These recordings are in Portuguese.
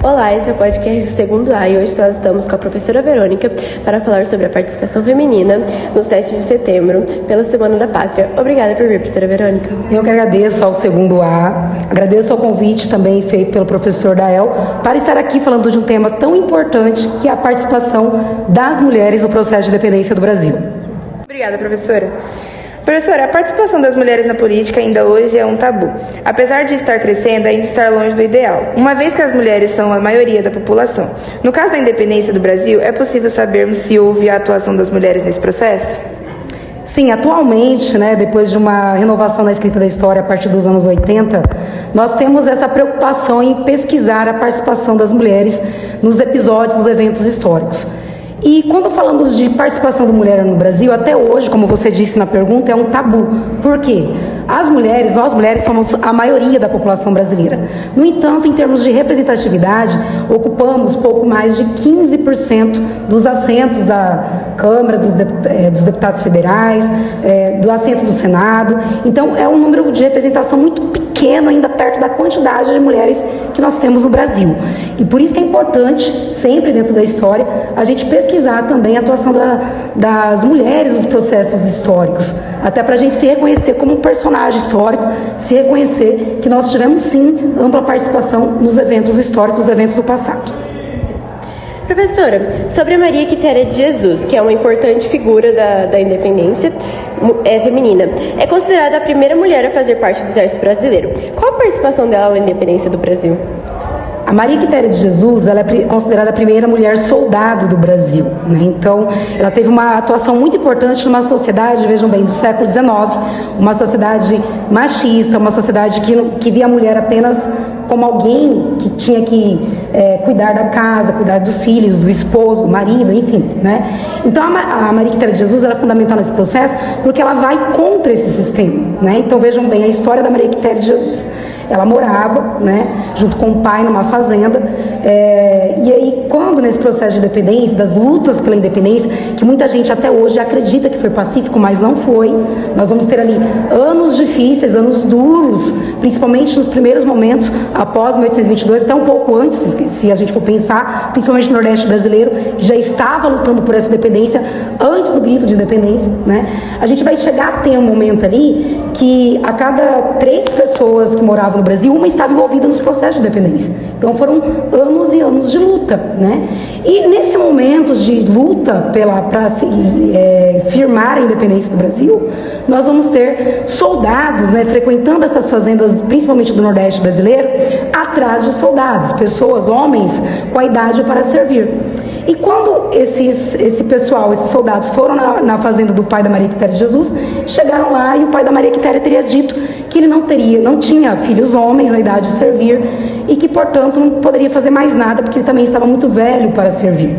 Olá, esse é o podcast do segundo A e hoje nós estamos com a professora Verônica para falar sobre a participação feminina no 7 de setembro, pela Semana da Pátria. Obrigada por vir, professora Verônica. Eu que agradeço ao segundo A, agradeço ao convite também feito pelo professor Dael para estar aqui falando de um tema tão importante que é a participação das mulheres no processo de independência do Brasil. Obrigada, professora. Professora, a participação das mulheres na política ainda hoje é um tabu. Apesar de estar crescendo, ainda está longe do ideal, uma vez que as mulheres são a maioria da população. No caso da independência do Brasil, é possível sabermos se houve a atuação das mulheres nesse processo? Sim, atualmente, depois de uma renovação na escrita da história a partir dos anos 80, nós temos essa preocupação em pesquisar a participação das mulheres nos episódios, nos eventos históricos. E quando falamos de participação da mulher no Brasil, até hoje, como você disse na pergunta, é um tabu. Por quê? Nós mulheres somos a maioria da população brasileira. No entanto, em termos de representatividade, ocupamos pouco mais de 15% dos assentos da Câmara, dos deputados federais, do assento do Senado. Então, é um número de representação muito pequeno, ainda perto da quantidade de mulheres que nós temos no Brasil. E por isso que é importante, sempre dentro da história, a gente pesquisar também a atuação das mulheres nos processos históricos, até para a gente se reconhecer como um personagem histórico, se reconhecer que nós tivemos sim ampla participação nos eventos históricos, nos eventos do passado. Professora, sobre a Maria Quitéria de Jesus, que é uma importante figura da independência feminina, é considerada a primeira mulher a fazer parte do Exército Brasileiro. Qual a participação dela na independência do Brasil? A Maria Quitéria de Jesus, ela é considerada a primeira mulher soldado do Brasil, Então, ela teve uma atuação muito importante numa sociedade, vejam bem, do século XIX, uma sociedade machista, uma sociedade que via a mulher apenas como alguém que tinha que cuidar da casa, cuidar dos filhos, do esposo, do marido, enfim, Então, a Maria Quitéria de Jesus ela é fundamental nesse processo porque ela vai contra esse sistema, Então, vejam bem a história da Maria Quitéria de Jesus. Ela morava, junto com o pai numa fazenda, e aí quando nesse processo de independência, das lutas pela independência, que muita gente até hoje acredita que foi pacífico, mas não foi, nós vamos ter ali anos difíceis, anos duros, principalmente nos primeiros momentos após 1822, até um pouco antes, se a gente for pensar, principalmente no Nordeste brasileiro, que já estava lutando por essa independência antes do grito de independência, A gente vai chegar a ter um momento ali que a cada 3 pessoas que moravam no Brasil, uma estava envolvida nos processos de independência. Então foram anos e anos de luta, E nesse momento de luta para firmar a independência do Brasil, nós vamos ter soldados, frequentando essas fazendas, principalmente do Nordeste brasileiro, atrás de soldados, pessoas, homens com a idade para servir. E quando esse pessoal, esses soldados foram na fazenda do pai da Maria Quitéria de Jesus, chegaram lá e o pai da Maria Quitéria teria dito que ele não tinha filhos homens na idade de servir e que, portanto, não poderia fazer mais nada porque ele também estava muito velho para servir,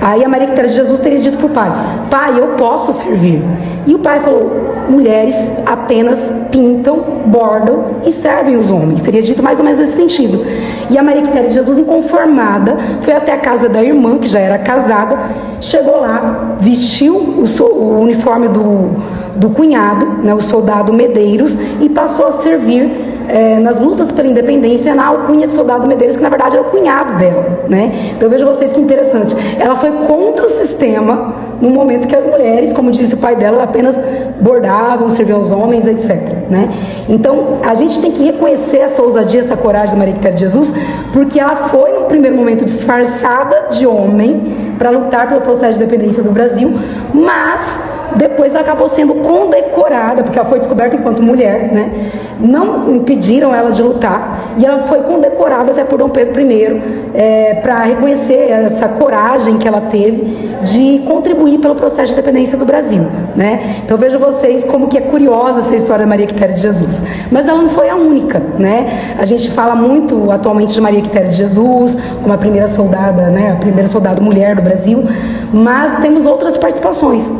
Aí a Maria Quitéria de Jesus teria dito para o pai, eu posso servir. E o pai falou, mulheres apenas pintam, bordam e servem os homens. Teria dito mais ou menos nesse sentido. E a Maria Quitéria de Jesus, inconformada, foi até a casa da irmã, que já era casada, chegou lá, vestiu o uniforme do cunhado, o soldado Medeiros, e passou a servir nas lutas pela independência na alcunha de soldado Medeiros, que na verdade era o cunhado dela, Então vejam vocês que interessante. Ela foi contra o sistema no momento que as mulheres, como disse o pai dela, apenas bordavam, serviam aos homens, etc. Então a gente tem que reconhecer essa ousadia, essa coragem da Maria Quitéria de Jesus, porque ela foi no primeiro momento disfarçada de homem para lutar pelo processo de independência do Brasil, mas depois ela acabou sendo condecorada, porque ela foi descoberta enquanto mulher, Não impediram ela de lutar, e ela foi condecorada até por Dom Pedro I, para reconhecer essa coragem que ela teve de contribuir pelo processo de independência do Brasil, Então vejam vocês como que é curiosa essa história da Maria Quitéria de Jesus. Mas ela não foi a única, A gente fala muito atualmente de Maria Quitéria de Jesus, como a primeira soldada, a primeira soldado mulher do Brasil, mas temos outras participações,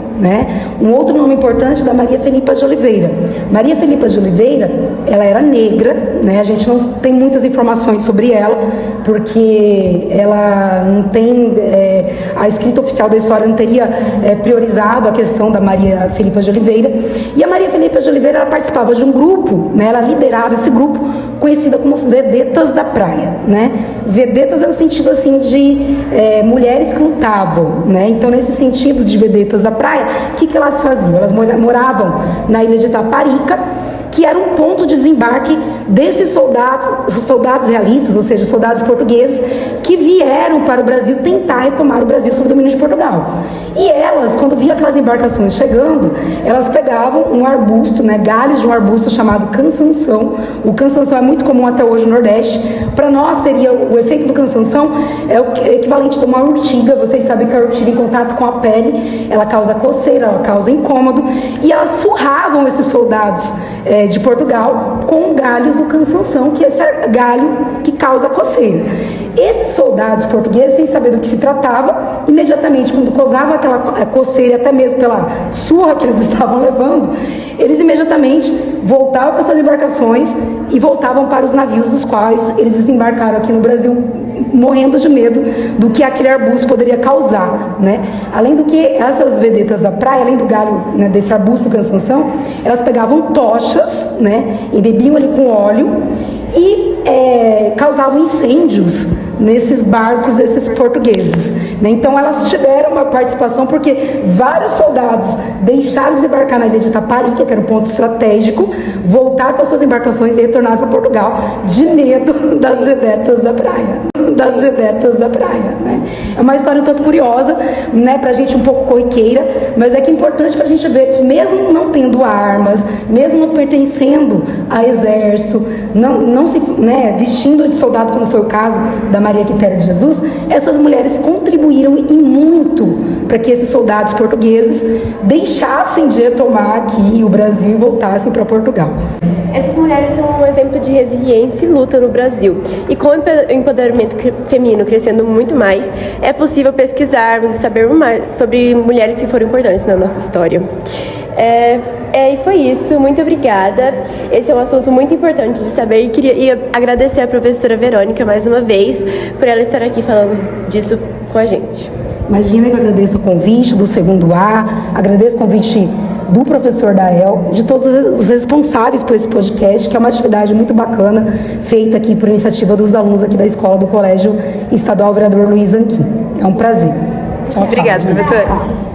Um outro nome importante é da Maria Felipa de Oliveira. Maria Felipa de Oliveira, ela era negra, A gente não tem muitas informações sobre ela, porque ela não tem, a escrita oficial da história não teria priorizado a questão da Maria Maria Filipa de Oliveira. E a Maria Filipa de Oliveira, ela participava de um grupo, né? Ela liderava esse grupo conhecida como Vedetas da Praia, né? Vedetas é no sentido assim de mulheres que lutavam, né? Então, nesse sentido de Vedetas da Praia, o que elas faziam? Elas moravam na ilha de Taparica, que era um ponto de desembarque desses soldados realistas, ou seja, soldados portugueses, que vieram para o Brasil tentar retomar o Brasil sob o domínio de Portugal. E elas, quando viam aquelas embarcações chegando, elas pegavam um arbusto, né, galhos de um arbusto chamado cansanção. O cansanção é muito comum até hoje no Nordeste. Para nós, seria o efeito do cansanção é o equivalente de uma urtiga. Vocês sabem que a urtiga, em contato com a pele, ela causa coceira, ela causa incômodo. E elas surravam esses soldados de Portugal com galhos do cansanção, que é esse galho que causa coceira. Esses soldados portugueses, sem saber do que se tratava, imediatamente, quando causavam aquela coceira, até mesmo pela surra que eles estavam levando, eles imediatamente voltavam para suas embarcações e voltavam para os navios dos quais eles desembarcaram aqui no Brasil, morrendo de medo do que aquele arbusto poderia causar, né? Além do que, essas vedetas da praia, além do galho, né, desse arbusto cansanção, elas pegavam tochas, né, embebiam ali com óleo e causavam incêndios nesses barcos desses portugueses, né? Então elas tiveram uma participação porque vários soldados deixaram de desembarcar na ilha de Taparica, que era um ponto estratégico, voltaram para suas embarcações e retornaram para Portugal de medo das vedetas da praia. Né? É uma história um tanto curiosa, né, pra gente um pouco corriqueira, mas é que é importante pra gente ver que mesmo não tendo armas, mesmo não pertencendo a exército, não se, né, vestindo de soldado, como foi o caso da Maria Quitéria de Jesus, essas mulheres contribuíram e muito para que esses soldados portugueses deixassem de retomar aqui o Brasil e voltassem para Portugal. Essas mulheres são um exemplo de resiliência e luta no Brasil. E com o empoderamento feminino crescendo muito mais, é possível pesquisarmos e saber mais sobre mulheres que foram importantes na nossa história. E foi isso, muito obrigada. Esse é um assunto muito importante de saber e queria agradecer a professora Verônica mais uma vez por ela estar aqui falando disso com a gente. Imagina que eu agradeço o convite do segundo A, agradeço o convite do professor Dael, de todos os responsáveis por esse podcast, que é uma atividade muito bacana, feita aqui por iniciativa dos alunos aqui da escola do Colégio Estadual Vereador Luiz Anquim. É um prazer. Tchau, Obrigada, tchau, professora.